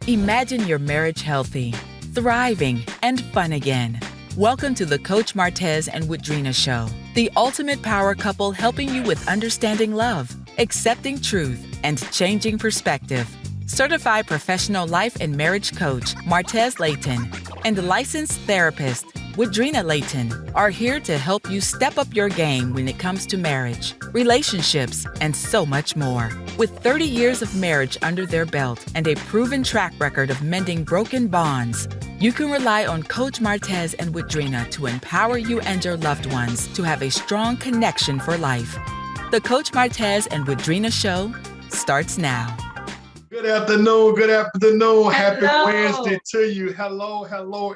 Imagine your marriage healthy, thriving, and fun again. Welcome to the Coach Martez and Woodrina Show, the ultimate power couple helping you with understanding love, accepting truth, and changing perspective. Certified professional life and marriage coach Martez Layton and licensed therapist Woodrina Layton are here to help you step up your game when it comes to marriage, relationships, and so much more. With 30 years of marriage under their belt and a proven track record of mending broken bonds, you can rely on Coach Martez and Woodrina to empower you and your loved ones to have a strong connection for life. The Coach Martez and Woodrina Show starts now. Good afternoon. Good afternoon. Happy Hello. Wednesday to you. Hello,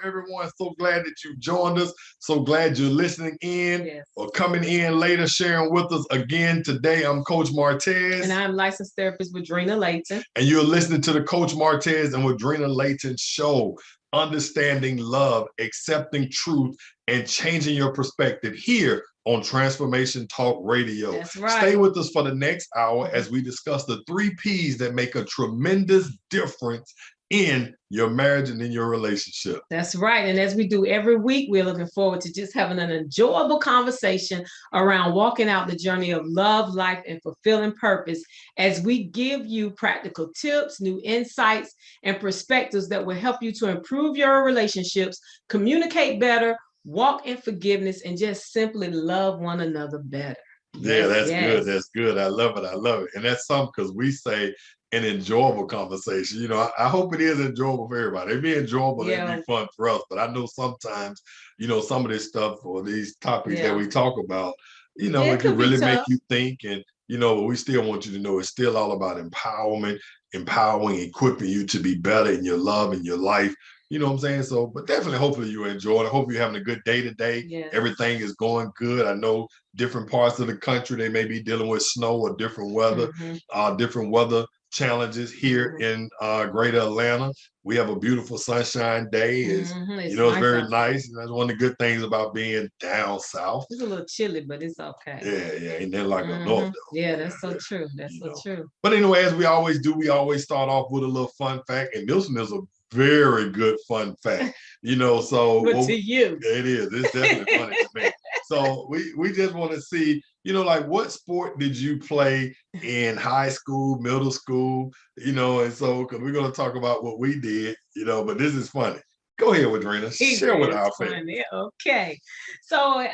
everyone. So glad that you joined us. So glad you're listening in or coming in later, sharing with us again. Today, I'm Coach Martez. And I'm licensed therapist Woodrina Layton. And you're listening to the Coach Martez and Woodrina Layton Show. Understanding love, accepting truth, and changing your perspective here on Transformation Talk Radio. That's right. Stay with us for the next hour as we discuss the 3 P's that make a tremendous difference in your marriage and in your relationship. That's right. And as we do every week, we're looking forward to just having an enjoyable conversation around walking out the journey of love, life, and fulfilling purpose as we give you practical tips, new insights, and perspectives that will help you to improve your relationships, communicate better, walk in forgiveness, and just simply love one another better. Yeah, that's good. That's good. I love it. I love it. And that's something because we say an enjoyable conversation. You know, I hope it is enjoyable for everybody. It'd be enjoyable, it'd be fun for us. But I know sometimes, you know, some of this stuff or these topics that we talk about, you know, it can really make you think. And, you know, but we still want you to know it's still all about empowerment, empowering, equipping you to be better in your love and your life. You know what I'm saying? So, but definitely, hopefully you enjoy it. I hope you're having a good day today. Yes. Everything is going good. I know different parts of the country, they may be dealing with snow or different weather, challenges here in greater Atlanta. We have a beautiful sunshine day. It's nice, very nice. And that's one of the good things about being down south. It's a little chilly, but it's okay. Yeah. Ain't that like up north though? Yeah, that's so true. That's so true. But anyway, as we always do, we always start off with a little fun fact. And this one is a very good fun fact. You know, so to you. It is. It's definitely funny to me. So we just want to see, you know, like what sport did you play in high school, middle school, you know, and so because we're going to talk about what we did, you know, but this is funny. Go ahead, Woodrina. Share with our family. Okay. So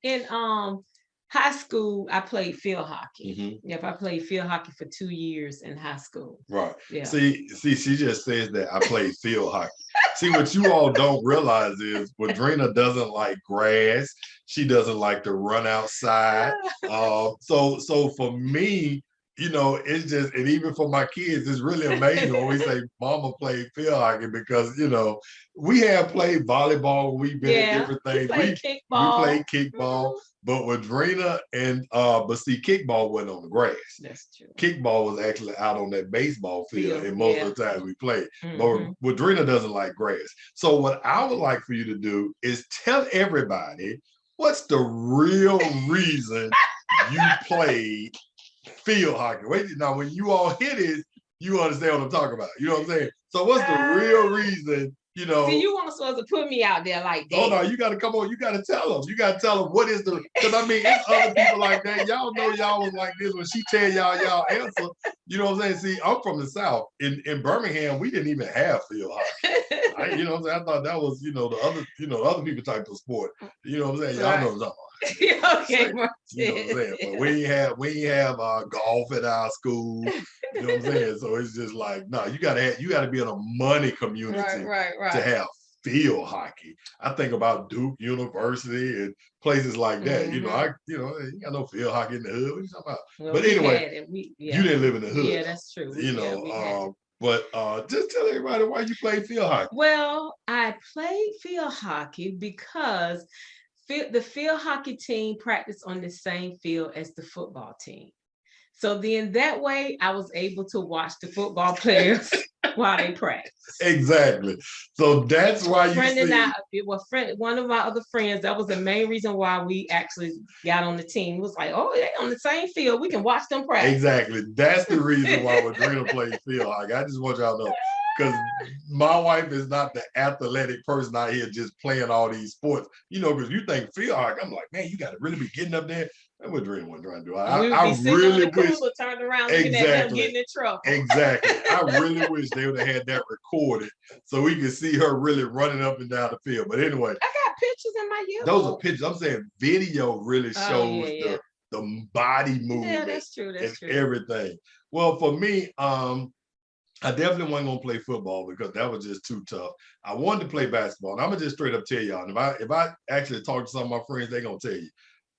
in high school, I played field hockey. Yep, I played field hockey for 2 years in high school. Right. Yeah. See, she just says that I played field hockey. See, what you all don't realize is Woodrina doesn't like grass. She doesn't like to run outside. So for me, you know, it's just, and even for my kids, it's really amazing when we say mama played field hockey because, you know, we have played volleyball, we've been at different things. We played kickball, but Woodrina but see, kickball wasn't on the grass. That's true. Kickball was actually out on that baseball field, and most of the times we played. But Woodrina doesn't like grass. So what I would like for you to do is tell everybody what's the real reason you played field hockey. Wait, now when you all hit it, you understand what I'm talking about. You know what I'm saying? So what's the real reason, you know? See, you weren't supposed to put me out there like that. Oh no, you gotta come on, you gotta tell them. You gotta tell them what is the, because I mean, it's other people like that. Y'all know y'all was like this when she tell y'all answer. You know what I'm saying? See, I'm from the South. In Birmingham, we didn't even have field hockey. You know what I'm saying? I thought that was, you know, the other people type of sport. You know what I'm saying? Y'all know what I'm talking about. Okay, you know what I'm saying? But we ain't have golf at our school. You know what I'm saying? So it's just like, no, you gotta be in a money community to have field hockey. I think about Duke University and places like that. You know, you got no field hockey in the hood. What are you talking about? Well, but anyway, you didn't live in the hood. Yeah, that's true. You know, but just tell everybody why you played field hockey. Well, I played field hockey because the field hockey team practiced on the same field as the football team. So then that way I was able to watch the football players while they practice. Exactly. So that's why one of my other friends, that was the main reason why we actually got on the team. It was like, oh, they're on the same field. We can watch them practice. Exactly. That's the reason why Woodrina played field hockey. I just want y'all to know. because my wife is not the athletic person out here just playing all these sports. Because you think field hockey, I'm like, man, you got to really be getting up there. That's what Dream wasn't trying to do. I really wish. Turned around looking at them getting in trouble. Exactly. I really wish they would have had that recorded so we could see her really running up and down the field. But anyway, I got pictures in my yearbook. Those are pictures. I'm saying video really shows the body movement. Yeah, that's true. That's true. Everything. Well, for me, I definitely wasn't gonna play football because that was just too tough. I wanted to play basketball, and I'm gonna just straight up tell y'all. And if I actually talk to some of my friends, they're gonna tell you,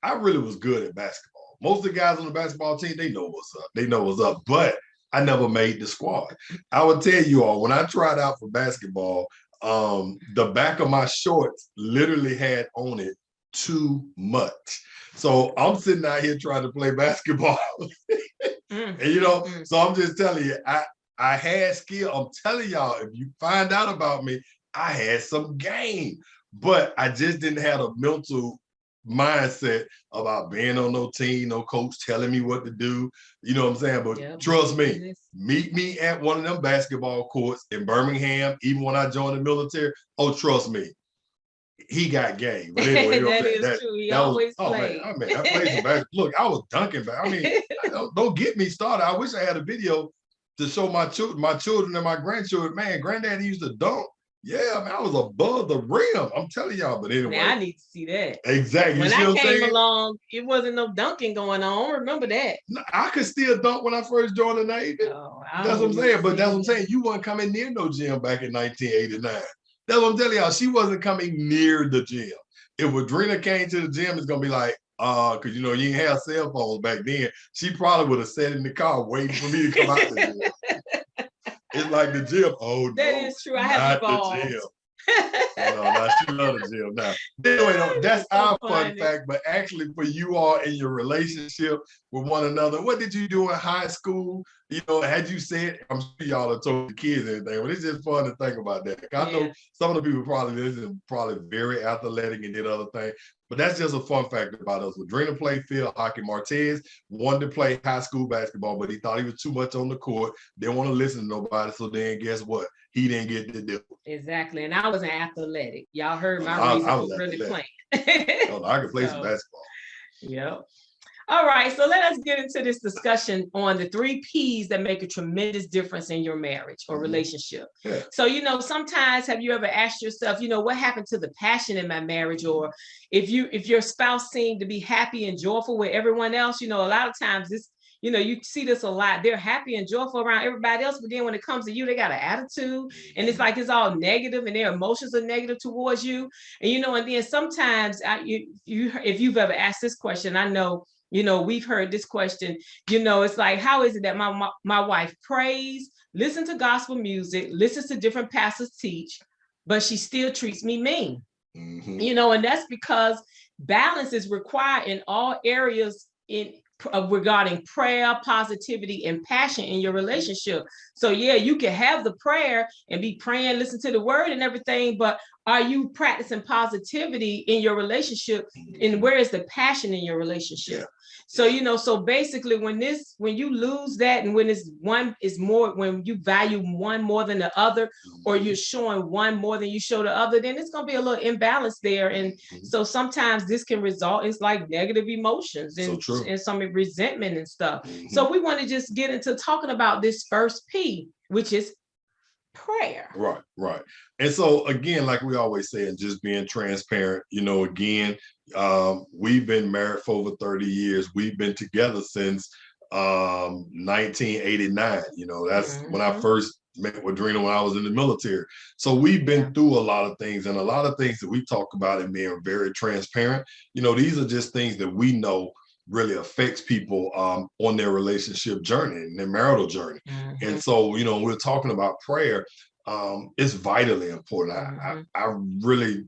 I really was good at basketball. Most of the guys on the basketball team, they know what's up. They know what's up, but I never made the squad. I would tell you all, when I tried out for basketball, the back of my shorts literally had on it too much. So I'm sitting out here trying to play basketball. And so I'm just telling you, I had skill. I'm telling y'all, if you find out about me, I had some game, but I just didn't have a mental mindset about being on no team, no coach telling me what to do. You know what I'm saying? But trust me, meet me at one of them basketball courts in Birmingham, even when I joined the military. Oh, trust me, he got game. But anyway, that is true. He always played. I played some basketball. Look, I was dunking back. I mean, don't get me started. I wish I had a video to show my children and my grandchildren. Man, granddaddy used to dunk. Yeah, man, I was above the rim. I'm telling y'all. But anyway, man, I need to see that. Exactly. When I came along, it wasn't no dunking going on. Remember that? No, I could still dunk when I first joined the Navy. That's what I'm saying. But that's what I'm saying. You weren't coming near no gym back in 1989. That's what I'm telling y'all. She wasn't coming near the gym. If Woodrina came to the gym, it's gonna be like, because you didn't have cell phones back then. She probably would have sat in the car waiting for me to come out the gym. It's like the gym. Oh, that is true. I have the gym. No, she loves the gym now. Anyway, that's our fun fact. But actually, for you all in your relationship with one another, what did you do in high school? Had you said, I'm sure y'all have told the kids anything, but it's just fun to think about that. I know some of the people probably very athletic and did other things, but that's just a fun fact about us. Woodrina played field hockey. Martez wanted to play high school basketball, but he thought he was too much on the court. Didn't want to listen to nobody. So then guess what? He didn't get to do it. Exactly. And I was an athletic. Y'all heard my reason for really playing. I could play some basketball. Yep. All right, so let us get into this discussion on the 3 P's that make a tremendous difference in your marriage or relationship. Yeah. So, sometimes have you ever asked yourself, what happened to the passion in my marriage? Or if your spouse seemed to be happy and joyful with everyone else, a lot of times this, you see this a lot. They're happy and joyful around everybody else, but then when it comes to you, they got an attitude, and it's like it's all negative, and their emotions are negative towards you. And and then sometimes if you've ever asked this question, I know. We've heard this question, it's like, how is it that my wife prays, listens to gospel music, listens to different pastors teach, but she still treats me mean? Mm-hmm. And that's because balance is required in all areas regarding prayer, positivity, and passion in your relationship. So you can have the prayer and be praying, listen to the word and everything, but are you practicing positivity in your relationship? And where is the passion in your relationship? Yeah. So, so basically when you lose that, and when it's one is more, when you value one more than the other, or you're showing one more than you show the other, then it's going to be a little imbalance there. And so sometimes this can result in like negative emotions and some resentment and stuff. So we want to just get into talking about this first P, which is prayer. Right. And so again, like we always say, and just being transparent, again, we've been married for over 30 years. We've been together since 1989. That's when I first met Woodrina, when I was in the military. So we've been through a lot of things, and a lot of things that we talk about and being very transparent. These are just things that we know really affects people on their relationship journey and their marital journey. And so, we're talking about prayer. It's vitally important. I really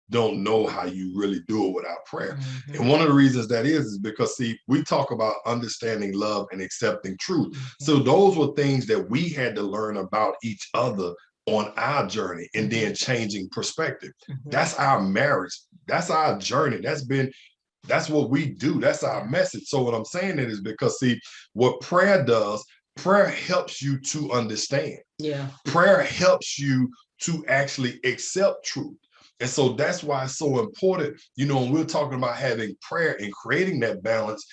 don't know how you really do it without prayer. And one of the reasons that is because, see, we talk about understanding love and accepting truth. So those were things that we had to learn about each other on our journey, and then changing perspective. That's our marriage. That's our journey. That's what we do. That's our message. So what I'm saying is because, see, what prayer does, prayer helps you to understand. Yeah. Prayer helps you to actually accept truth. And so that's why it's so important, when we're talking about having prayer and creating that balance,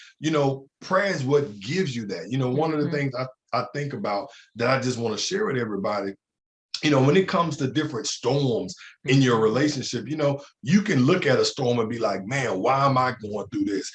prayer is what gives you that. One of the things I think about that I just want to share with everybody, when it comes to different storms in your relationship, you can look at a storm and be like, man, why am I going through this?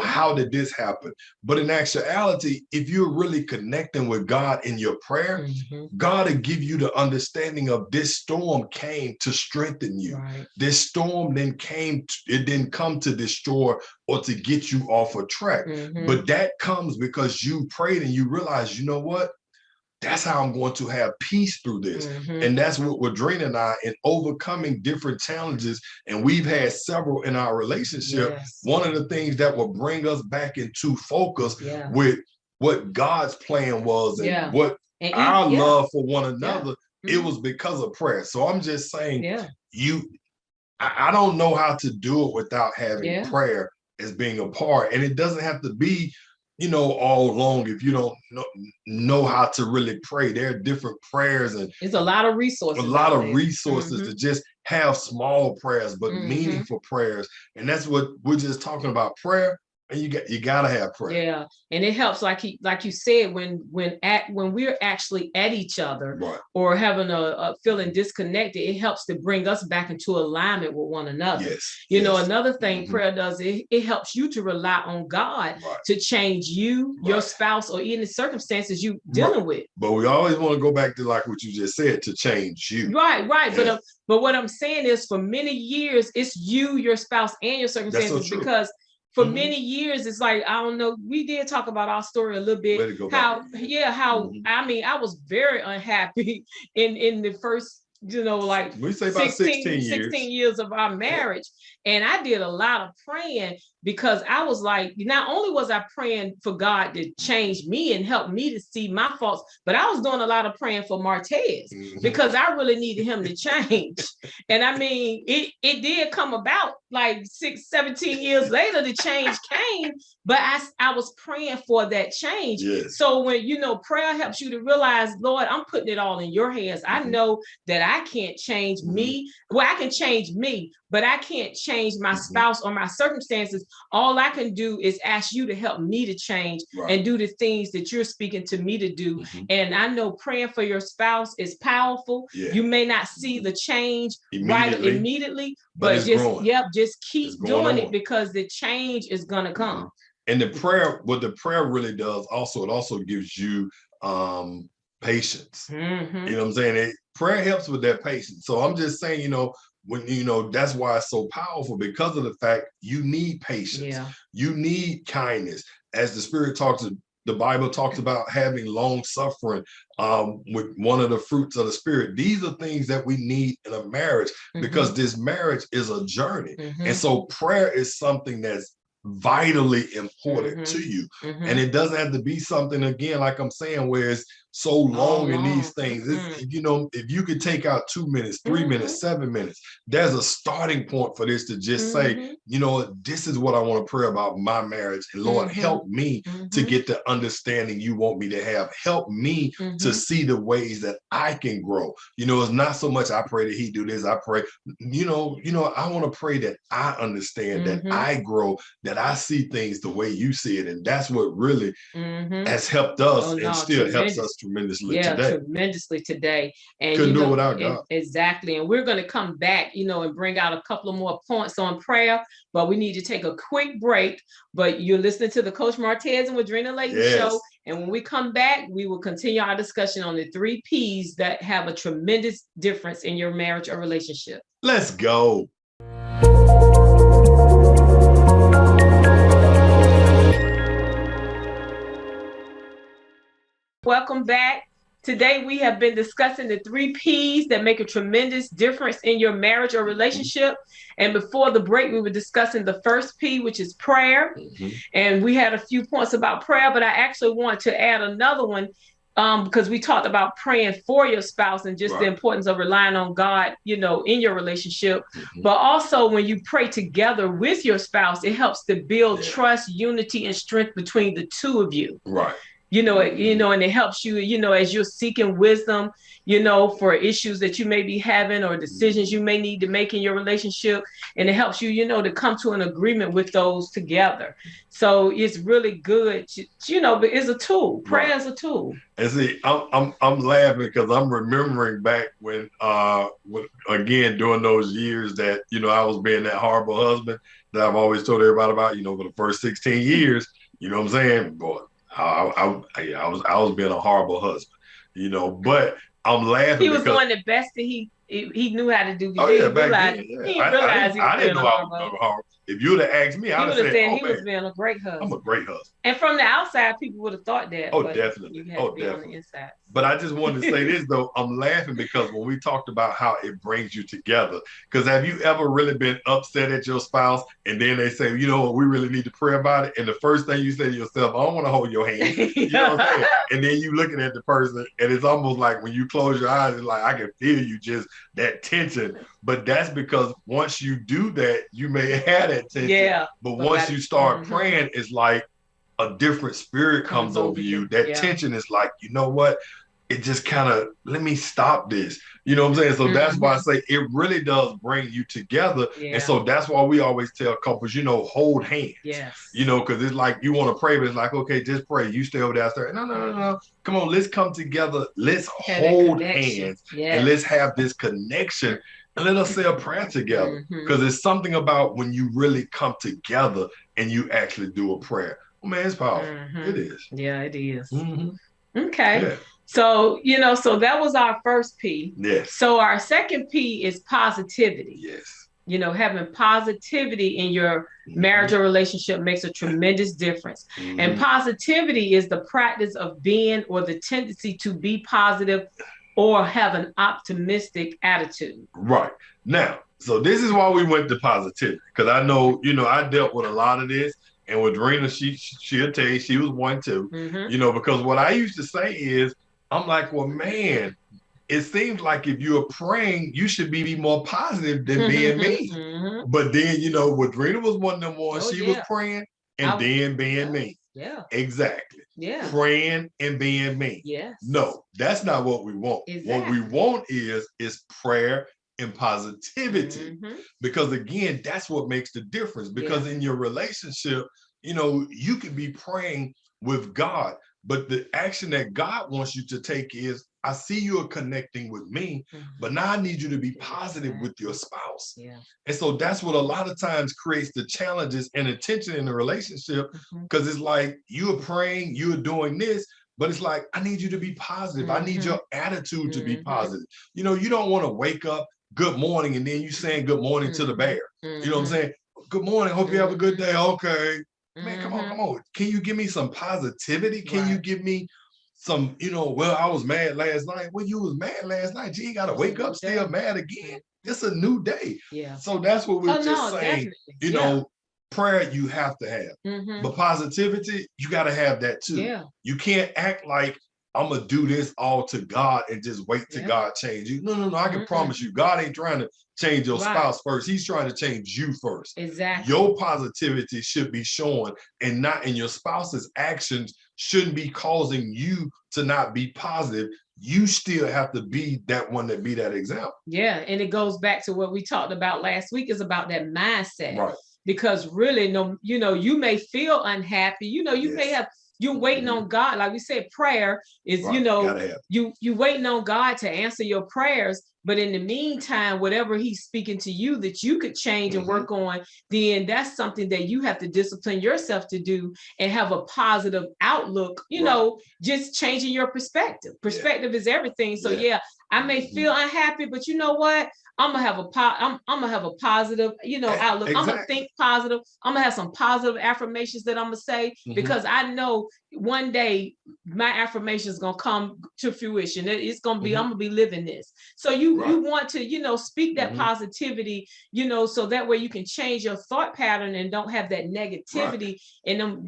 How did this happen? But in actuality, if you're really connecting with God in your prayer, God will give you the understanding of this storm came to strengthen you. Right. This storm then it didn't come to destroy or to get you off a track. But that comes because you prayed and you realize, you know what? That's how I'm going to have peace through this. And that's what Woodrina and I, in overcoming different challenges, and we've had several in our relationship. Yes. One of the things that will bring us back into focus with what God's plan was and what our love for one another, it was because of prayer. So I'm just saying, I don't know how to do it without having prayer as being a part. And it doesn't have to be all along if you don't know how to really pray. There are different prayers, and it's a lot of resources. To just have small prayers, but meaningful prayers. And that's what we're just talking about, prayer. And you gotta have prayer. Yeah, and it helps, like you said, when we're actually at each other or having a feeling disconnected, it helps to bring us back into alignment with one another. Yes. Another thing prayer does, it helps you to rely on God to change you, your spouse, or any circumstances you dealing with. But we always want to go back to like what you just said, to change you. Right. But what I'm saying is, for many years, it's you, your spouse, and your circumstances. That's so true. Because for many years, it's like, I don't know, we did talk about our story a little bit. I was very unhappy in the first, we say about 16 years of our marriage. And I did a lot of praying, because I was like, not only was I praying for God to change me and help me to see my faults, but I was doing a lot of praying for Martez, because I really needed him to change. And I mean, it did come about like 17 years later, the change came, but I was praying for that change. Yes. So when, prayer helps you to realize, Lord, I'm putting it all in your hands. I know that I can't change me. Well, I can change me, but I can't change my spouse or my circumstances. All I can do is ask you to help me to change and do the things that you're speaking to me to do. And I know praying for your spouse is powerful. Yeah. You may not see the change immediately, but just keep doing it, because the change is going to come. And the prayer, what the prayer really does also, it also gives you patience. You know what I'm saying? Prayer helps with that patience. So I'm just saying, when that's why it's so powerful, because of the fact you need patience. You need kindness. As the Bible talks about having long suffering with one of the fruits of the Spirit. These are things that we need in a marriage, because this marriage is a journey. And so prayer is something that's vitally important to you. And it doesn't have to be something, again, like I'm saying, where it's so long in these things. If you could take out 2 minutes, 3 minutes, 7 minutes, there's a starting point for this, to just say, this is what I want to pray about my marriage. And Lord, help me to get the understanding you want me to have. Help me to see the ways that I can grow. It's not so much I pray that he do this. I pray, I want to pray that I understand, that I grow, that I see things the way you see it. And that's what really has helped us still helps us tremendously today. Tremendously today. And couldn't do it without God. Exactly. And we're going to come back, and bring out a couple of more points on prayer, but we need to take a quick break. But you're listening to the Coach Martez and Woodrina Layton show. And when we come back, we will continue our discussion on the 3 P's that have a tremendous difference in your marriage or relationship. Let's go. Welcome back. Today, we have been discussing the 3 P's that make a tremendous difference in your marriage or relationship. And before the break, we were discussing the first P, which is prayer. And we had a few points about prayer, but I actually want to add another one, because we talked about praying for your spouse and just the importance of relying on God, in your relationship. But also, when you pray together with your spouse, it helps to build trust, unity, and strength between the two of you. Right. and it helps you, as you're seeking wisdom, for issues that you may be having or decisions you may need to make in your relationship. And it helps you, to come to an agreement with those together. So it's really good, but it's a tool. Prayer is a tool. And see, I'm laughing because I'm remembering back when again, during those years that, I was being that horrible husband that I've always told everybody about, for the first 16 years, you know what I'm saying? Boy, I was being a horrible husband, but I'm laughing. He was doing the best that he knew how to do. Oh yeah, back then, yeah. He didn't realize I didn't know I was horrible. If you would have asked me, I would have said, he was being a great husband. I'm a great husband. And from the outside, people would have thought that. Oh, definitely. You had to be on the inside. But I just wanted to say this, though. I'm laughing because when we talked about how it brings you together, because have you ever really been upset at your spouse and then they say, you know what, we really need to pray about it? And the first thing you say to yourself, I don't want to hold your hand. You know what I'm saying? And then you looking at the person and it's almost like when you close your eyes, it's like, I can feel you just that tension. But that's because once you do that, you may have that tension. Yeah. But once you start praying, it's like a different spirit comes over you. That tension is like, you know what? It just kind of, let me stop this. You know what I'm saying? So that's why I say it really does bring you together. Yeah. And so that's why we always tell couples, hold hands. Yes. Because it's like you want to pray, but it's like, okay, just pray. You stay over there. No. Come on, let's come together. Let's hold hands and let's have this connection. And let us say a prayer together. Because it's something about when you really come together and you actually do a prayer. Oh, man, it's powerful. It is. Yeah, it is. Okay. Yeah. So, so that was our first P. Yes. So our second P is positivity. Yes. Having positivity in your marriage or relationship makes a tremendous difference. And positivity is the practice of being or the tendency to be positive or have an optimistic attitude. Right. Now, so this is why we went to positivity, because I know, I dealt with a lot of this. And with Woodrina, she'll tell you she was one too, because what I used to say is, I'm like, well, man, it seems like if you're praying, you should be more positive than being mean. But then, Woodrina was one of them ones. She was praying and then being mean. Yeah. Exactly. Yeah. Praying and being mean. Yes. No, that's not what we want. Exactly. What we want is prayer and positivity. Because again, that's what makes the difference. Because in your relationship, you could be praying with God, but the action that God wants you to take is, I see you are connecting with me, but now I need you to be positive with your spouse. Yeah. And so that's what a lot of times creates the challenges and the tension in the relationship, because it's like you're praying, you're doing this, but it's like, I need you to be positive. I need your attitude to be positive. You don't want to wake up, good morning, and then you saying good morning to the bear. You know what I'm saying? Good morning, hope you have a good day. Okay. Man, come on. Can you give me some positivity? Can you give me some, well, I was mad last night. Well, you was mad last night. You ain't got to wake up still mad again. It's a new day. Yeah. So that's what we're saying. Prayer you have to have. But positivity, you got to have that too. Yeah. You can't act like I'm going to do this all to God and just wait till God change you. No. I can promise you, God ain't trying to change your spouse first. He's trying to change you first. Exactly. Your positivity should be shown and not in your spouse's actions shouldn't be causing you to not be positive. You still have to be that one that be that example. Yeah. And it goes back to what we talked about last week, is about that mindset. Right. Because really, you may feel unhappy. You may have, you're waiting on God. Like we said, prayer is, you waiting on God to answer your prayers. But in the meantime, whatever he's speaking to you that you could change and work on, then that's something that you have to discipline yourself to do and have a positive outlook, just changing your perspective. Perspective is everything. So I may feel unhappy, but you know what? I'm gonna have a positive, outlook. Exactly. I'm gonna think positive. I'm gonna have some positive affirmations that I'm gonna say, because I know one day my affirmation is gonna come to fruition. It's gonna be, I'm gonna be living this. So you want to, speak that positivity, so that way you can change your thought pattern and don't have that negativity and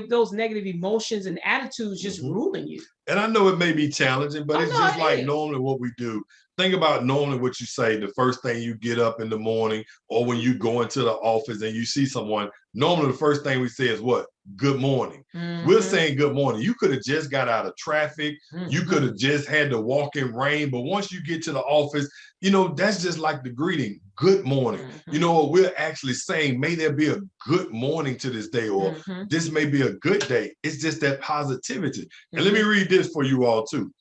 those negative emotions and attitudes just ruling you. And I know it may be challenging, but it's just like normally what we do. Think about normally what you say the first thing you get up in the morning or when you go into the office and you see someone, normally the first thing we say is what? Good morning. We're saying good morning. You could have just got out of traffic. You could have just had to walk in rain. But once you get to the office, you know, that's just like the greeting. Good morning. You know what we're actually saying? May there be a good morning to this day, or this may be a good day. It's just that positivity. And let me read this for you all too,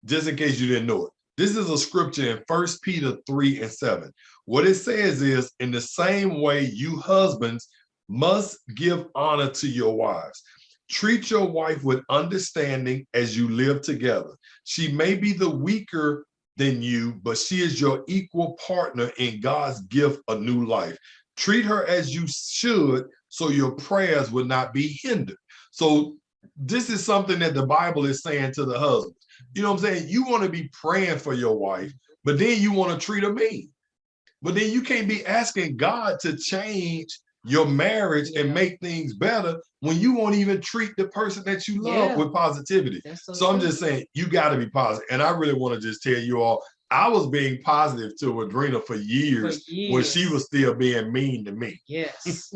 just in case you didn't know it. This is a scripture in 1 Peter 3:7. What it says is, in the same way, you husbands must give honor to your wives. Treat your wife with understanding as you live together. She may be the weaker than you, but she is your equal partner in God's gift of new life. Treat her as you should, so your prayers will not be hindered. So this is something that the Bible is saying to the husband. You know what I'm saying? You want to be praying for your wife, but then you want to treat her mean. But then you can't be asking God to change your marriage and make things better when you won't even treat the person that you love with positivity. So I'm just saying, you got to be positive. And I really want to just tell you all, I was being positive to Woodrina for years when she was still being mean to me. Yes.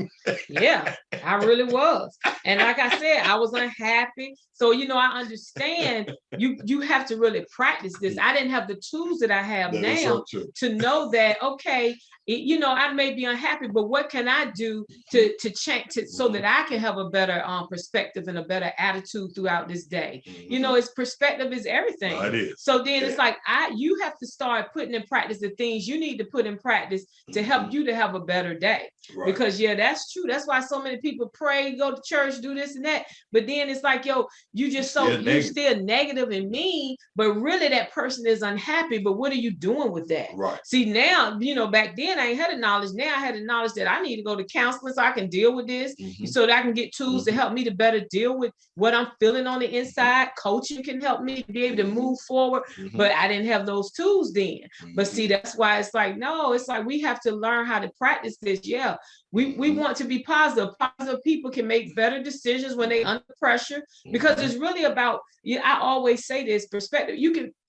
Yeah, I really was. And like I said, I was unhappy. So, you know, I understand you have to really practice this. I didn't have the tools that I have now to know that, okay, you know, I may be unhappy, but what can I do to change so that I can have a better perspective and a better attitude throughout this day? You know, it's perspective is everything. It is. So then it's like you have to start putting in practice the things you need to put in practice to help you to have a better day. Because that's true. That's why so many people pray, go to church, do this and that. But then it's like, yo, you're still negative and mean, but really that person is unhappy. But what are you doing with that? See, now, you know, back then I ain't had the knowledge. Now I had the knowledge that I need to go to counseling so I can deal with this, so that I can get tools to help me to better deal with what I'm feeling on the inside. Coaching can help me be able to move forward, but I didn't have those tools then. But see, that's why it's like, no, it's like we have to learn how to practice this. Yeah, we want to be positive. Positive people can make better decisions when they're under pressure, because it's really about, I always say this, perspective.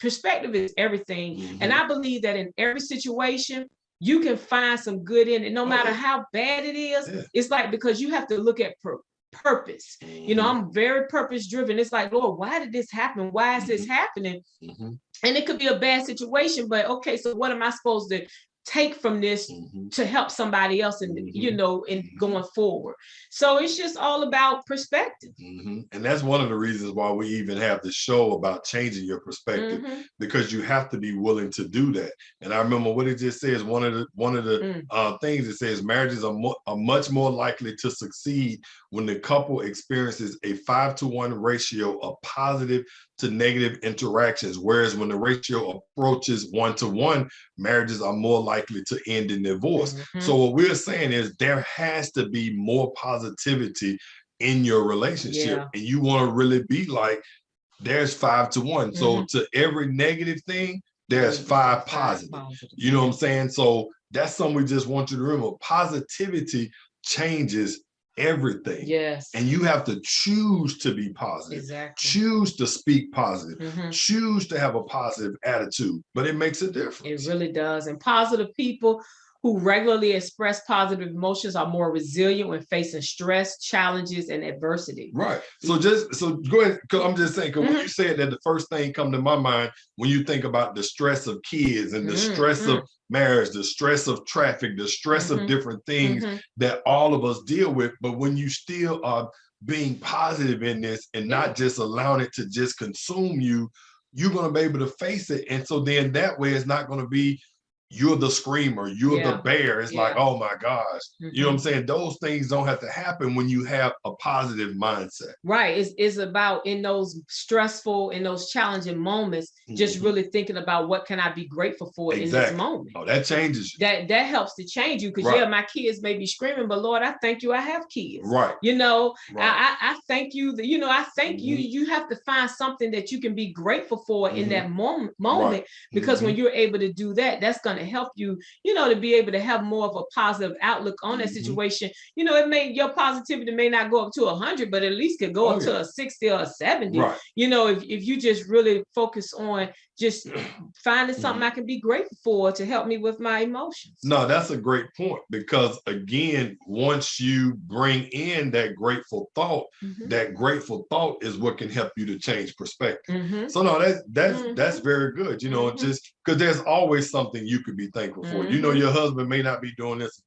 Perspective is everything. And I believe that in every situation, you can find some good in it, no matter how bad it is. It's like, because you have to look at purpose. You know, I'm very purpose driven. It's like, Lord, why did this happen? Why is this happening? And it could be a bad situation, but okay, so what am I supposed to take from this to help somebody else, and you know, in going forward? So it's just all about perspective. And that's one of the reasons why we even have the show about changing your perspective, because you have to be willing to do that. And I remember what it just says, one of the things it says, marriages are much more likely to succeed when the couple experiences a 5-to-1 ratio of positive to negative interactions, whereas when the ratio approaches 1-to-1, marriages are more likely to end in divorce. So what we're saying is there has to be more positivity in your relationship, and you want to really be like, there's 5-to-1. So to every negative thing, there's 5 positive. You know what I'm saying? So that's something we just want you to remember. Positivity changes everything. And you have to choose to be positive, choose to speak positive, choose to have a positive attitude, but it makes a difference. It really does. And positive people who regularly express positive emotions are more resilient when facing stress, challenges, and adversity. So go ahead, because I'm just saying, because when you said that, the first thing come to my mind when you think about the stress of kids and the stress of marriage, the stress of traffic, the stress of different things that all of us deal with. But when you still are being positive in this and not just allowing it to just consume you, you're going to be able to face it. And so then that way it's not going to be, you're the screamer, you're the bear. It's like, oh my gosh. You know what I'm saying? Those things don't have to happen when you have a positive mindset. It's about, in those stressful, in those challenging moments, just really thinking about what can I be grateful for in this moment. Oh, that changes you. That helps to change you, because my kids may be screaming, but Lord, I thank you I have kids. You know, I thank you that, you know, I thank you. You have to find something that you can be grateful for in that moment, because when you're able to do that, that's going to help you, you know, to be able to have more of a positive outlook on that situation. You know, your positivity may not go up to 100, but at least could go up to a 60 or a 70. You know, if you just really focus on just finding something I can be grateful for to help me with my emotions. No, that's a great point, because again, once you bring in that grateful thought, that grateful thought is what can help you to change perspective. So no, that's very good, you know, just because there's always something you could be thankful for. You know, your husband may not be doing this,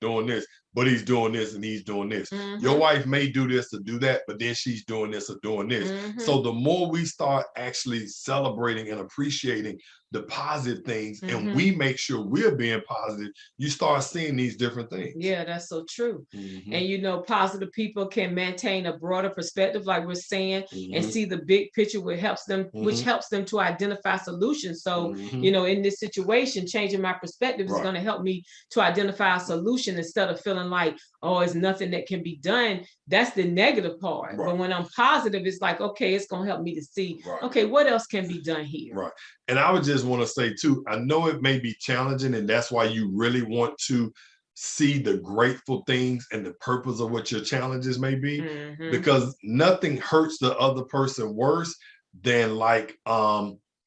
but he's doing this and he's doing this. Your wife may do this or do that, but then she's doing this or doing this. So the more we start actually celebrating and appreciating the positive things, and we make sure we're being positive, you start seeing these different things. Yeah, that's so true. And you know, positive people can maintain a broader perspective, like we're saying, and see the big picture, which helps them to identify solutions. So you know, in this situation, changing my perspective is going to help me to identify a solution instead of feeling like, oh, it's nothing that can be done. That's the negative part. But when I'm positive, it's like, okay, it's going to help me to see, okay, what else can be done here? Right. And I would just want to say too, I know it may be challenging, and that's why you really want to see the grateful things and the purpose of what your challenges may be, because nothing hurts the other person worse than like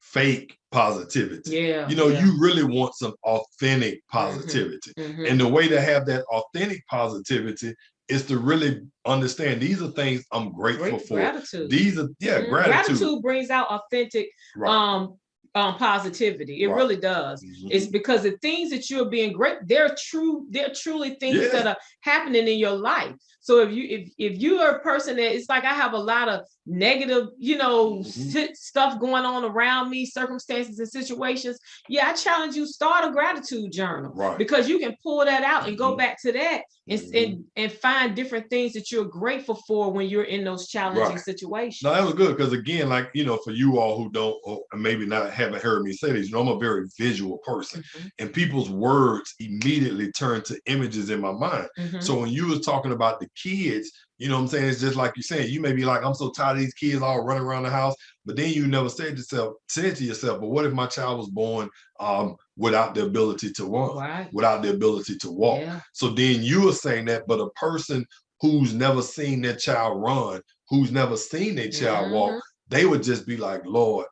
fake positivity. You know, you really want some authentic positivity. And the way to have that authentic positivity is to really understand these are things I'm grateful for. Gratitude. These are gratitude. Gratitude brings out authentic positivity. It really does. It's because the things that you're being great, they're truly things that are happening in your life. So if you are a person that, it's like I have a lot of negative, you know, stuff going on around me, circumstances and situations. I challenge you, start a gratitude journal, because you can pull that out and go back to that and find different things that you're grateful for when you're in those challenging situations. No, that was good, because again, like, you know, for you all who don't, or maybe not haven't heard me say this, you know, I'm a very visual person, and people's words immediately turn to images in my mind. So when you was talking about the kids, you know what I'm saying? It's just like you're saying, you may be like, I'm so tired of these kids all running around the house, but then you never said to yourself, but what if my child was born without the ability to run, without the ability to walk? So then you are saying that, but a person who's never seen their child run, who's never seen their child walk, they would just be like, Lord,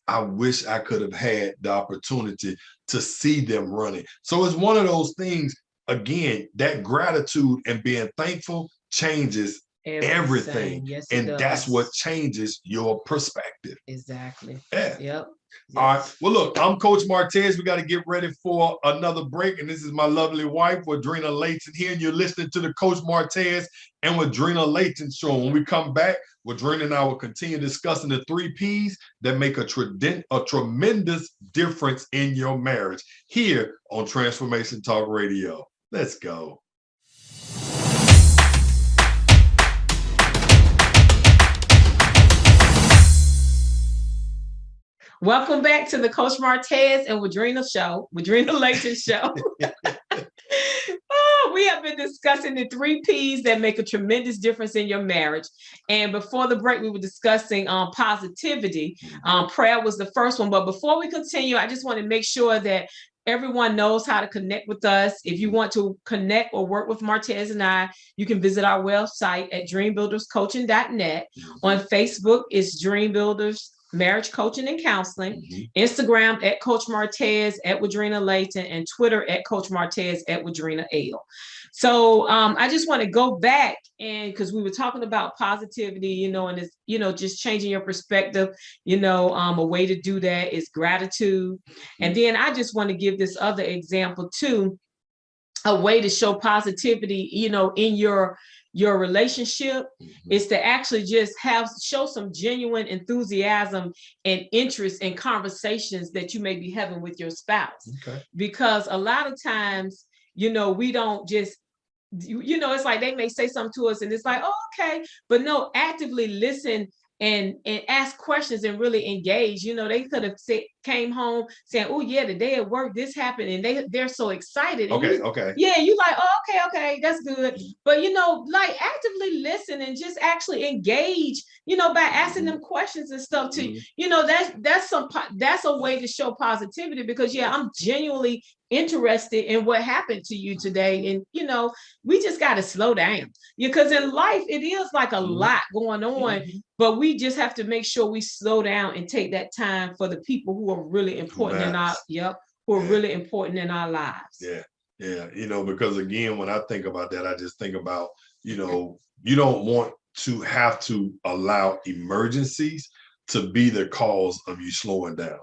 I wish I could have had the opportunity to see them running. So it's one of those things, again, that gratitude and being thankful changes everything. And that's what changes your perspective. Exactly. All right. Well, look, I'm Coach Martez. We got to get ready for another break. And this is my lovely wife, Woodrina Layton, here. And you're listening to the Coach Martez and Woodrina Layton show. When we come back, Woodrina and I will continue discussing the 3 Ps that make a tremendous difference in your marriage here on Transformation Talk Radio. Let's go. Welcome back to the Coach Martez and Woodrina Layton show. We have been discussing the 3 Ps that make a tremendous difference in your marriage. And before the break, we were discussing positivity. Prayer was the first one. But before we continue, I just want to make sure that everyone knows how to connect with us. If you want to connect or work with Martez and I, you can visit our website at dreambuilderscoaching.net. On Facebook, it's Dream Builders Marriage Coaching and Counseling. Instagram at Coach Martez, at Woodrina Layton, and Twitter at Coach Martez, at Woodrina L. So I just want to go back, and because we were talking about positivity, you know, and it's, you know, just changing your perspective, you know, a way to do that is gratitude. And then I just want to give this other example too, a way to show positivity, you know, in your relationship is to actually just show some genuine enthusiasm and interest in conversations that you may be having with your spouse. Because a lot of times, you know, we don't just, you know, it's like they may say something to us and it's like, oh, okay, but no, actively listen and ask questions and really engage. You know, they could have came home saying, oh yeah, today at work this happened, and they're so excited. And you like, oh, okay, that's good. But you know, like actively listen and just actually engage, you know, by asking them questions and stuff to, you know, that's a way to show positivity, because I'm genuinely interested in what happened to you today. And, you know, we just got to slow down, because in life, it is like a lot going on, but we just have to make sure we slow down and take that time for the people who are really important in our, who are really important in our lives. Yeah. You know, because again, when I think about that, I just think about, you know, you don't want to have to allow emergencies to be the cause of you slowing down,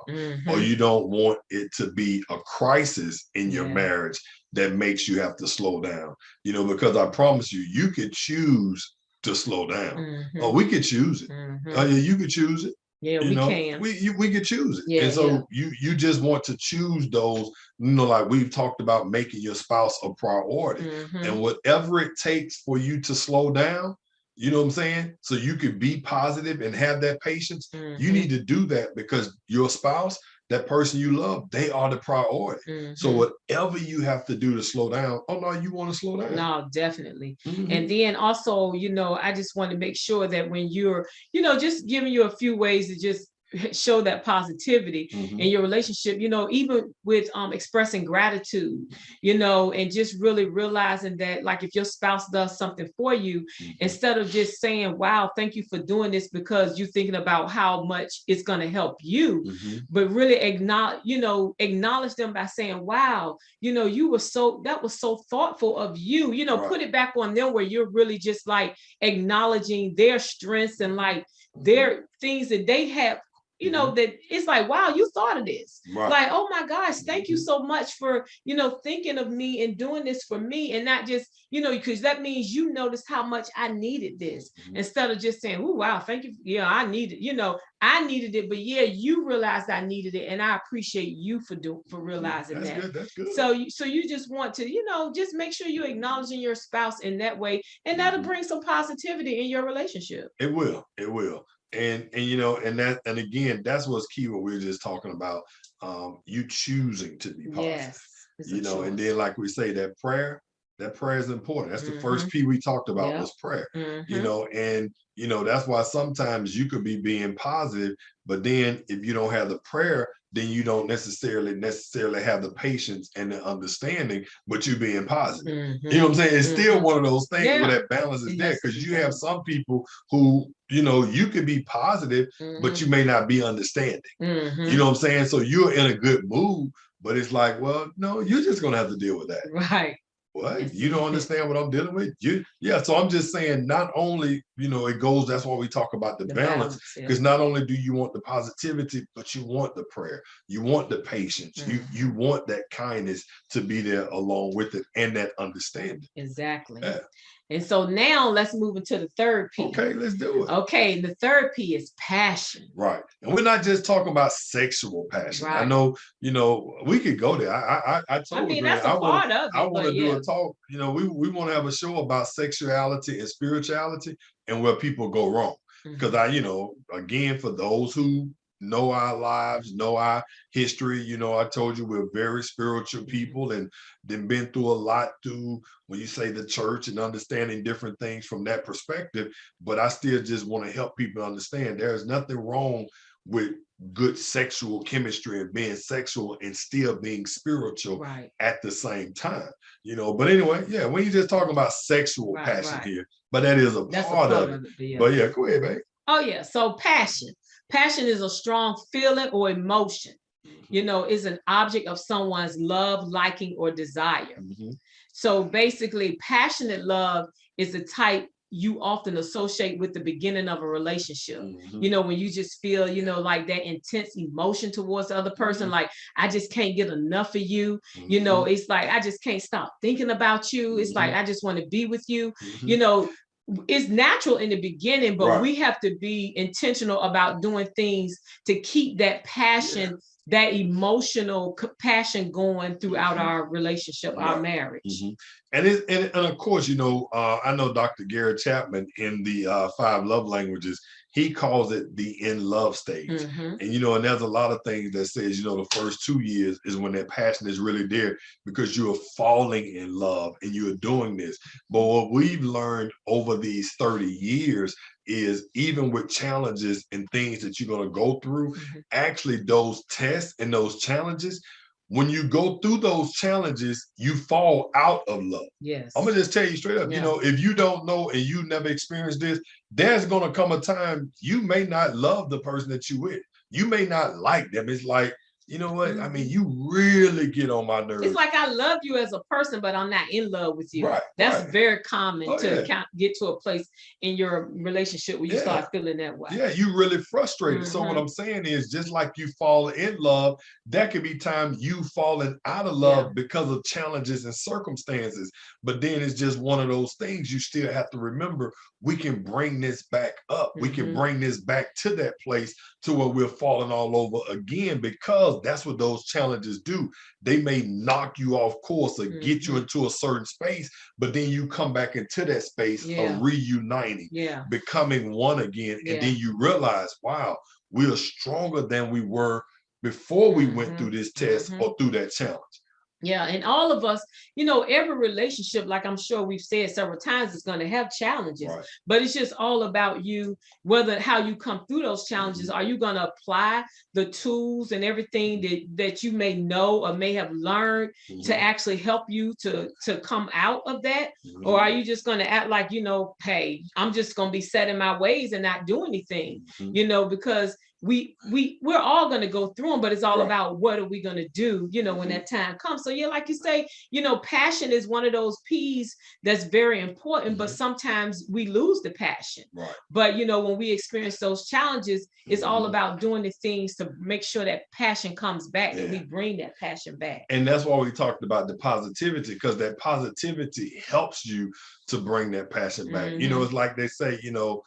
or you don't want it to be a crisis in your marriage that makes you have to slow down, you know, because I promise you, you could choose to slow down. Oh, we could choose it. Oh, yeah, you could choose it. Yeah, you we know, can. We could choose it. And so you just want to choose those, you know, like we've talked about, making your spouse a priority. And whatever it takes for you to slow down, you know what I'm saying? So you can be positive and have that patience. You need to do that, because your spouse, that person you love, they are the priority. So whatever you have to do to slow down, oh no, you want to slow down. No, definitely. And then also, you know, I just want to make sure that when you're, you know, just giving you a few ways to just show that positivity in your relationship, you know, even with expressing gratitude, you know, and just really realizing that, like, if your spouse does something for you, instead of just saying, wow, thank you for doing this, because you're thinking about how much it's going to help you, but really acknowledge them by saying, wow, you know, that was so thoughtful of you, you know, put it back on them, where you're really just like acknowledging their strengths and like their things that they have, you know, that it's like, wow, you thought of this. Like, oh my gosh, thank you so much for, you know, thinking of me and doing this for me. And not just, you know, because that means you noticed how much I needed this, instead of just saying, oh, wow, thank you. Yeah, I needed, you know, I needed it, but yeah, you realized I needed it. And I appreciate you for realizing that's that. Good, that's good. So you just want to, you know, just make sure you're acknowledging your spouse in that way. And that'll bring some positivity in your relationship. It will. And you know, and again, that's what's key, what we were just talking about, you choosing to be positive. You know, and then like we say, that prayer is important. That's the first P we talked about, was prayer. You know, and you know, that's why sometimes you could be being positive, but then if you don't have the prayer, then you don't necessarily have the patience and the understanding, but you being positive. You know what I'm saying? It's still one of those things where that balance is there, because you have some people who, you know, you could be positive, but you may not be understanding. You know what I'm saying? So you're in a good mood, but it's like, well, no, you're just gonna have to deal with that. Right. What? You don't understand what I'm dealing with? So I'm just saying, not only, you know, it goes, that's why we talk about the balance, because not only do you want the positivity, but you want the prayer, you want the patience, you want that kindness to be there along with it, and that understanding. Exactly. And so now let's move into the third P. Okay, let's do it. Okay, the third P is passion. Right. And we're not just talking about sexual passion. I know, you know, we could go there. I told you, that's a part of it. I want to do a talk. You know, we want to have a show about sexuality and spirituality and where people go wrong. Because you know, again, for those who know our lives, know our history, you know, I told you we're very spiritual people, and then been through a lot through, when you say the church, and understanding different things from that perspective. But I still just want to help people understand there's nothing wrong with good sexual chemistry and being sexual and still being spiritual at the same time, you know. But anyway, when you just talking about sexual passion here, but that is a part of it. But yeah, go ahead, babe. Oh yeah, so passion. Passion is a strong feeling or emotion, you know, is an object of someone's love, liking, or desire. So basically, passionate love is the type you often associate with the beginning of a relationship. You know, when you just feel, you know, like that intense emotion towards the other person, like, I just can't get enough of you. You know, it's like, I just can't stop thinking about you. It's like, I just want to be with you. You know, it's natural in the beginning, but we have to be intentional about doing things to keep that passion, that emotional passion going throughout our relationship, our marriage. And of course, you know, I know Dr. Gary Chapman in the 5 love languages, he calls it the in love stage. And, you know, and there's a lot of things that says, you know, the first 2 years is when that passion is really there, because you are falling in love and you're doing this. But what we've learned over these 30 years is, even with challenges and things that you're going to go through, actually those tests and those challenges when you go through those challenges, you fall out of love. Yes. I'm gonna just tell you straight up, you know, if you don't know and you never experienced this, there's gonna come a time you may not love the person that you with. You may not like them. It's like, you know what? I mean, you really get on my nerves. It's like I love you as a person, but I'm not in love with you. Right. That's very common to yeah. get to a place in your relationship where you start feeling that way. Yeah, you really frustrated. So what I'm saying is, just like you fall in love, there could be times you falling out of love because of challenges and circumstances. But then it's just one of those things you still have to remember. We can bring this back up. We can bring this back to that place to where we're falling all over again, because that's what those challenges do. They may knock you off course or get you into a certain space, but then you come back into that space of reuniting, becoming one again. And then you realize, wow, we are stronger than we were before we went through this test or through that challenge. Yeah, and all of us, you know, every relationship, like I'm sure we've said several times, is going to have challenges, but it's just all about you, how you come through those challenges. Are you going to apply the tools and everything that you may know or may have learned to actually help you to come out of that? Or are you just going to act like, you know, hey, I'm just going to be set in my ways and not do anything, you know, because we're all going to go through them, but it's all about what are we going to do, you know, when that time comes. So yeah, like you say, you know, passion is one of those P's that's very important, but sometimes we lose the passion. But you know, when we experience those challenges, it's all about doing the things to make sure that passion comes back, and we bring that passion back. And that's why we talked about the positivity, because that positivity helps you to bring that passion back. You know, it's like they say, you know,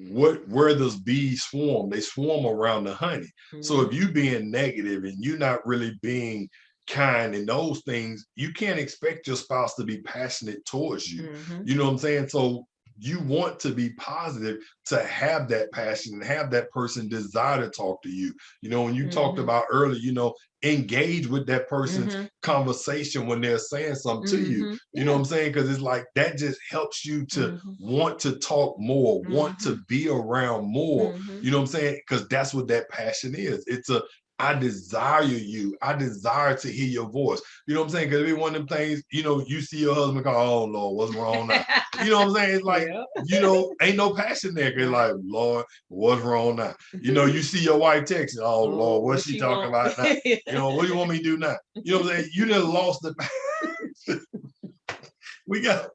where does bees swarm? They swarm around the honey. So if you being negative and you're not really being kind and those things, you can't expect your spouse to be passionate towards you. You know what I'm saying? So you want to be positive, to have that passion and have that person desire to talk to you. You know, when you talked about earlier, you know, engage with that person's conversation when they're saying something to you. You know what I'm saying? Because it's like that just helps you to want to talk more, want to be around more. You know what I'm saying? Because that's what that passion is. It's I desire you. I desire to hear your voice. You know what I'm saying? Because it's one of them things, you know, you see your husband go, oh, Lord, what's wrong now? You know what I'm saying? It's like, you know, ain't no passion there. Cause like, Lord, what's wrong now? You know, you see your wife texting, oh, Lord, what's she talking about now? You know, what do you want me to do now? You know what I'm saying? You done lost the we got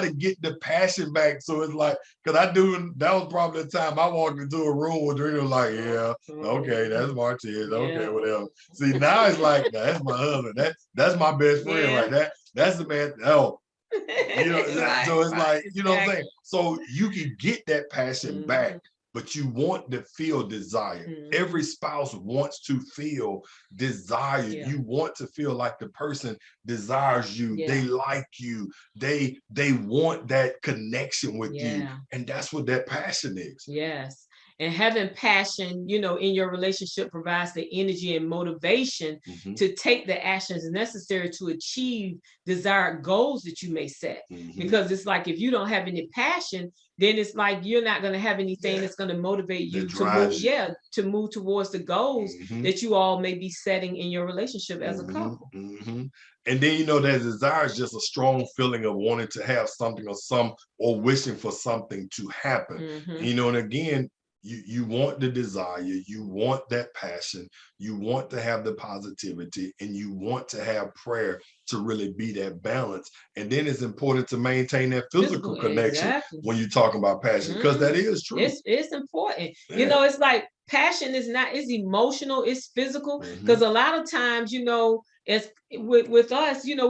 to get the passion back. So it's like, because that was probably the time I walked into a room with Woodrina, like, yeah, okay, that's Martez, okay, whatever. See, now it's like, that's my husband, that's my best friend, like that's the man. Oh, you know, so it's like, you know what I'm saying? So you can get that passion back, but you want to feel desire. Every spouse wants to feel desire. You want to feel like the person desires you. They like you. They want that connection with you. And that's what that passion is. Yes. And having passion, you know, in your relationship provides the energy and motivation to take the actions necessary to achieve desired goals that you may set. Because it's like, if you don't have any passion, then it's like you're not going to have anything that's going to motivate you to move towards the goals that you all may be setting in your relationship as a couple. And then, you know, that desire is just a strong feeling of wanting to have something or wishing for something to happen. You know, and again, you want the desire, you want that passion, you want to have the positivity, and you want to have prayer to really be that balance. And then it's important to maintain that physical connection when you're talking about passion, because that is true. It's important. You know, it's like passion is emotional, it's physical. Because a lot of times, you know, it's with us, you know,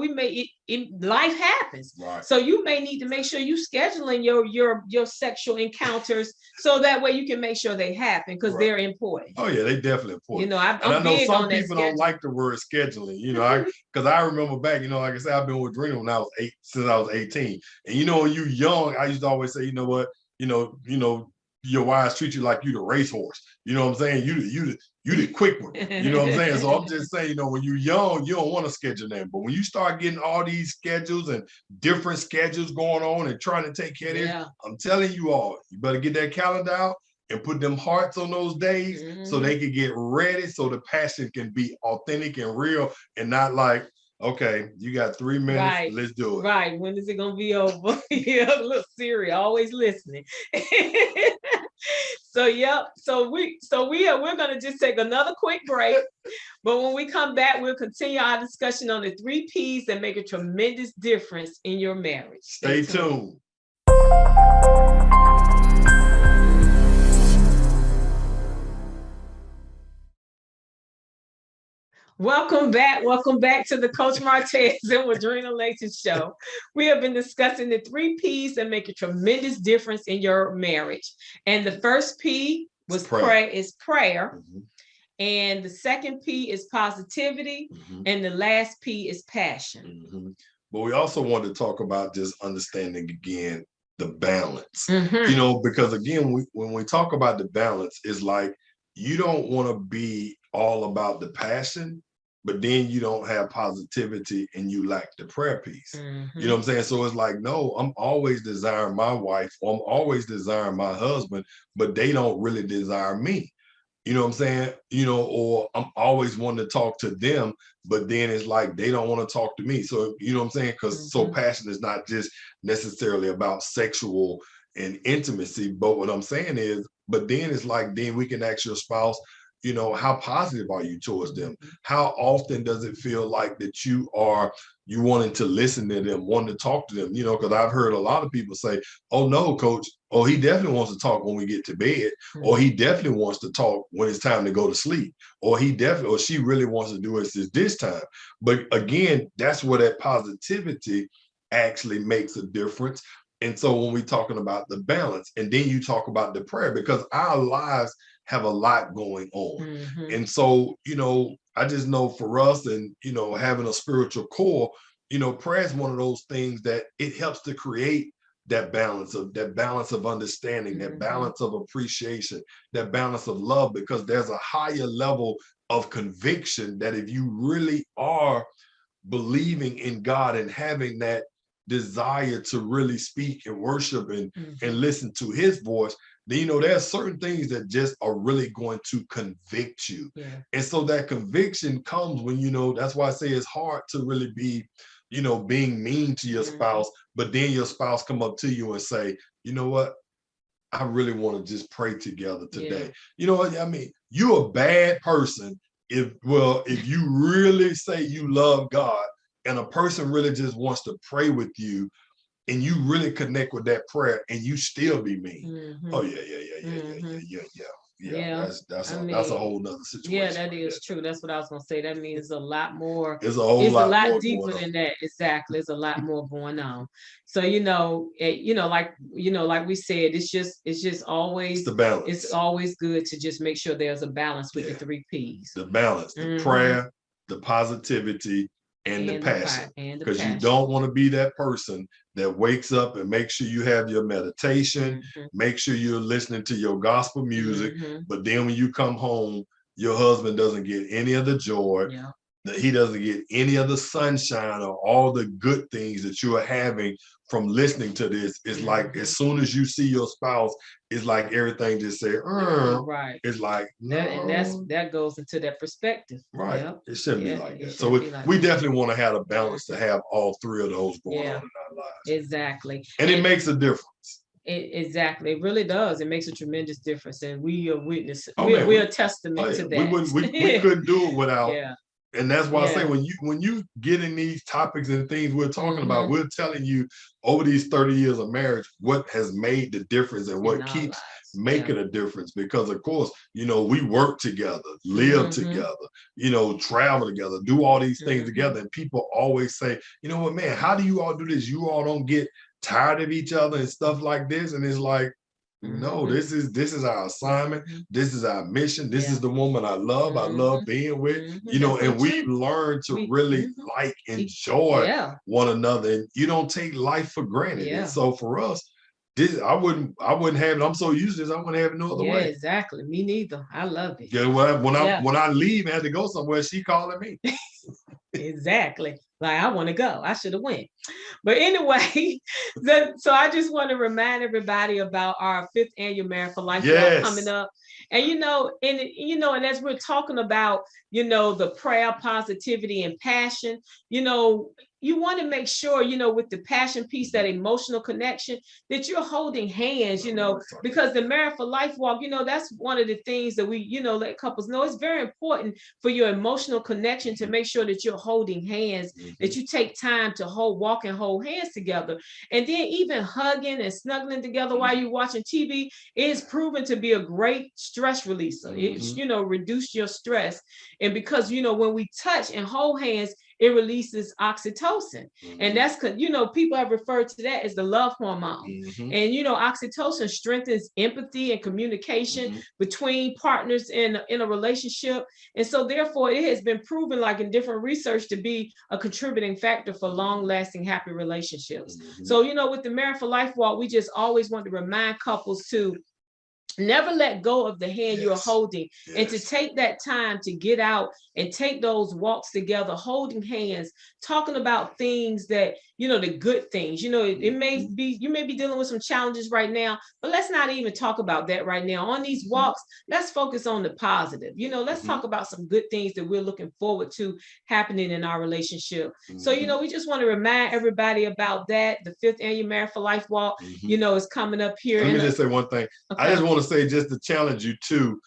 life happens. So you may need to make sure you scheduling your sexual encounters so that way you can make sure they happen, because they're important. Oh yeah, they definitely important. You know, I know some people don't like the word scheduling, you know, because I remember back, you know, like I said, I've been with Woodrina since I was 18. And you know, when you're young, I used to always say, you know what, you know, your wives treat you like you the racehorse. You know what I'm saying? You the quick one. You know what I'm saying? So I'm just saying, you know, when you're young, you don't want to schedule them. But when you start getting all these schedules and different schedules going on and trying to take care of this, I'm telling you all, you better get that calendar out and put them hearts on those days so they can get ready, so the passion can be authentic and real and not like, okay, you got 3 minutes, let's do it. Right. When is it gonna be over? Yeah, look, Siri, always listening. So yep. So we're gonna just take another quick break. But when we come back, we'll continue our discussion on the 3 P's that make a tremendous difference in your marriage. Stay tuned. Welcome back to the Coach Martez and Woodrina Layton show. We have been discussing the 3 P's that make a tremendous difference in your marriage. And the first P was prayer. And the second P is positivity. And the last P is passion. But we also want to talk about just understanding again the balance. You know, because again, when we talk about the balance, it's like you don't want to be all about the passion, but then you don't have positivity and you lack the prayer piece. You know what I'm saying? So it's like, no, I'm always desiring my wife, or I'm always desiring my husband, but they don't really desire me. You know what I'm saying? You know, or I'm always wanting to talk to them, but then it's like they don't want to talk to me. So, you know what I'm saying? Because so passion is not just necessarily about sexual and intimacy, but what I'm saying is, but then it's like, then we can ask your spouse, you know, how positive are you towards them? How often does it feel like that you wanting to listen to them, wanting to talk to them? You know, because I've heard a lot of people say, oh no, coach, oh, he definitely wants to talk when we get to bed, or he definitely wants to talk when it's time to go to sleep, or she really wants to do it this time. But again, that's where that positivity actually makes a difference. And so when we're talking about the balance, and then you talk about the prayer, because our lives have a lot going on. And so, you know, I just know for us, and, you know, having a spiritual core, you know, prayer is one of those things that it helps to create that balance of understanding, that balance of appreciation, that balance of love, because there's a higher level of conviction that if you really are believing in God and having that desire to really speak and worship and listen to his voice, then, you know, there are certain things that just are really going to convict you. And so that conviction comes when, you know, that's why I say it's hard to really be, you know, being mean to your spouse, but then your spouse come up to you and say, you know what, I really want to just pray together today. You know what I mean? You're a bad person if you really say you love God and a person really just wants to pray with you, and you really connect with that prayer, and you still be mean. Oh yeah. That's a whole nother situation. Yeah, that is true. That's what I was gonna say. That means a lot more. It's a lot deeper than that. Exactly. There's a lot more going on. So like we said, it's just always the balance. It's always good to just make sure there's a balance with the 3 P's. The balance, the prayer, the positivity, and the passion, because you don't want to be that person that wakes up and make sure you have your meditation, make sure you're listening to your gospel music, but then when you come home, your husband doesn't get any of the joy, that he doesn't get any of the sunshine or all the good things that you are having from listening to this. It's like as soon as you see your spouse, it's like everything just say, right. It's like no. And that goes into that perspective. Right. Yep. It shouldn't be like that. So we definitely want to have a balance to have all 3 of those going on in our lives. Exactly. And it makes a difference. Exactly. It really does. It makes a tremendous difference. And we are witness. We're a testament to that. We couldn't do it without. And that's why I say when you get in these topics and things we're talking about, we're telling you over these 30 years of marriage what has made the difference and what keeps making a difference. Because of course, you know, we work together, live together, you know, travel together, do all these things together. And people always say, you know what, man, how do you all do this? You all don't get tired of each other and stuff like this. And it's like, no, this is our assignment. This is our mission. This is the woman I love. I love being with, you know, and we learn to really like, enjoy one another. And you don't take life for granted. And so for us, this I wouldn't have it. I'm so used to this, I wouldn't have it no other way. Exactly. Me neither. I love it. Yeah, well, when I leave and had to go somewhere, she calling me. Exactly. Like, I want to go. I should have went. But anyway, so I just want to remind everybody about our 5th annual Married for Life walk coming up. And, and as we're talking about, the prayer, positivity, and passion, you want to make sure, with the passion piece, that emotional connection, that you're holding hands, because the Married for Life walk, that's one of the things that we, let couples know. It's very important for your emotional connection to make sure that you're holding hands, that you take time to walk and hold hands together. And then even hugging and snuggling together while you're watching TV is proven to be a great stress releaser. It's, reduce your stress. And because, when we touch and hold hands, it releases oxytocin. And that's because, people have referred to that as the love hormone. And, oxytocin strengthens empathy and communication between partners in a relationship. And so therefore, it has been proven, like in different research, to be a contributing factor for long-lasting, happy relationships. So, with the Married for Life walk, we just always want to remind couples to never let go of the hand you're holding, and to take that time to get out and take those walks together, holding hands, talking about things that, the good things, it may be, you may be dealing with some challenges right now, but let's not even talk about that right now. On these walks, let's focus on the positive. Let's talk about some good things that we're looking forward to happening in our relationship. So, we just want to remind everybody about that. The 5th annual Married for Life walk, is coming up here. Let me just say one thing. Okay. I just want to say, just to challenge you too,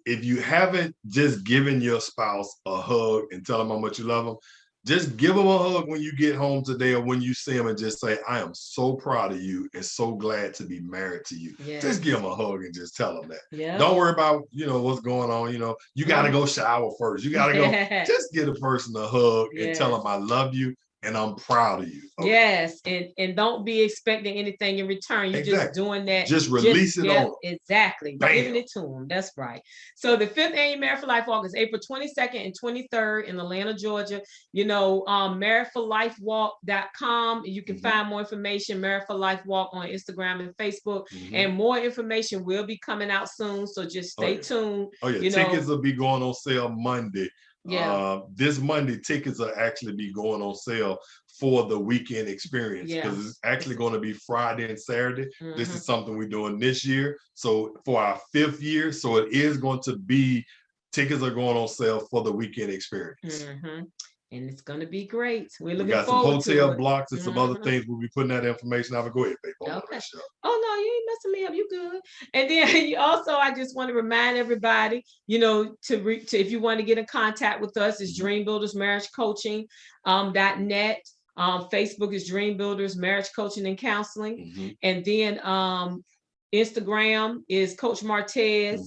if you haven't just given your spouse a hug and tell them how much you love them, just give them a hug when you get home today, or when you see them, and just say, I am so proud of you and so glad to be married to you. Just give them a hug and just tell them that. Don't worry about, what's going on. You got to go shower first. You got to go. Just give the person a hug and tell them, I love you and I'm proud of you. Okay. Yes, and don't be expecting anything in return. You're just doing that. Just release it on. Exactly. Bam. Giving it to them. That's right. So the 5th annual Married for Life walk is April 22nd and 23rd in Atlanta, Georgia. marriedforlifewalk.com. You can find more information, Married for Life Walk, on Instagram and Facebook. And more information will be coming out soon. So just stay tuned. Tickets will be going on sale Monday. This Monday, tickets will actually be going on sale for the weekend experience, because it's actually going to be Friday and Saturday. This is something we're doing this year. So for our 5th year, so it is going to be, tickets are going on sale for the weekend experience. And it's going to be great. We're looking forward to it. We got some hotel blocks and some other things. We'll be putting that information out. Go ahead, babe. Okay. Oh, no, you ain't messing me up. You good. And then also, I just want to remind everybody, if you want to get in contact with us, it's Dream Builders Marriage Coaching .net. Facebook is Dream Builders Marriage Coaching and Counseling. And then Instagram is Coach Martez,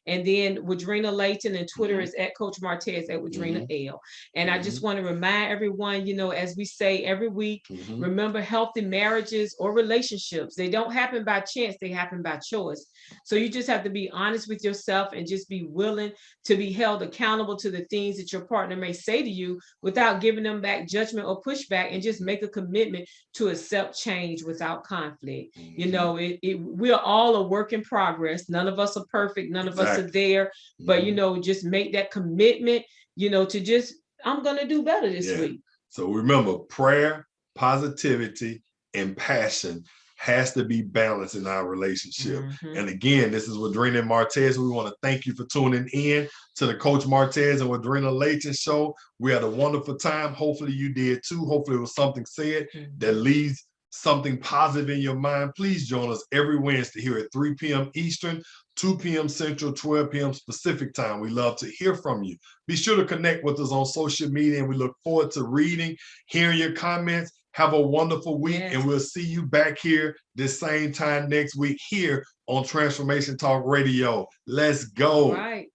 and then Woodrina Layton, and Twitter is at Coach Martez at Woodrina L. And I just want to remind everyone, as we say every week, remember, healthy marriages or relationships, they don't happen by chance, they happen by choice. So you just have to be honest with yourself and just be willing to be held accountable to the things that your partner may say to you without giving them back judgment or pushback, and just make a commitment to accept change without conflict. We're all a work in progress. None of us are perfect. None of us are there. But, just make that commitment, to just, I'm going to do better this week. So remember, prayer, positivity, and passion has to be balanced in our relationship. And again, this is Woodrina and Martez. We want to thank you for tuning in to the Coach Martez and Woodrina Layton show. We had a wonderful time. Hopefully you did too. Hopefully it was something said that leaves something positive in your mind. Please join us every Wednesday here at 3 p.m. Eastern, 2 p.m. Central, 12 p.m. Pacific time. We love to hear from you. Be sure to connect with us on social media, and we look forward to reading, hearing your comments. Have a wonderful week, and we'll see you back here this same time next week here on Transformation Talk Radio. Let's go. All right.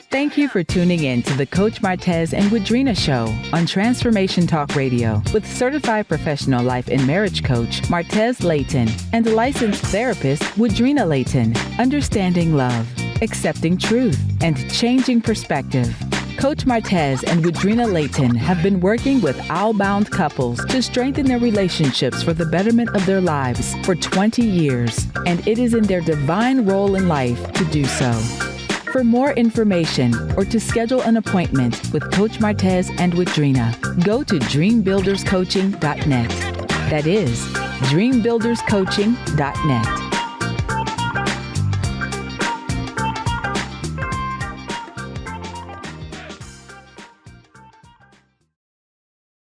Thank you for tuning in to the Coach Martez and Woodrina Show on Transformation Talk Radio with certified professional life and marriage coach Martez Layton and licensed therapist Woodrina Layton. Understanding love, accepting truth, and changing perspective. Coach Martez and Woodrina Layton have been working with outbound couples to strengthen their relationships for the betterment of their lives for 20 years, and it is in their divine role in life to do so. For more information or to schedule an appointment with Coach Martez and Woodrina, go to dreambuilderscoaching.net. That is dreambuilderscoaching.net.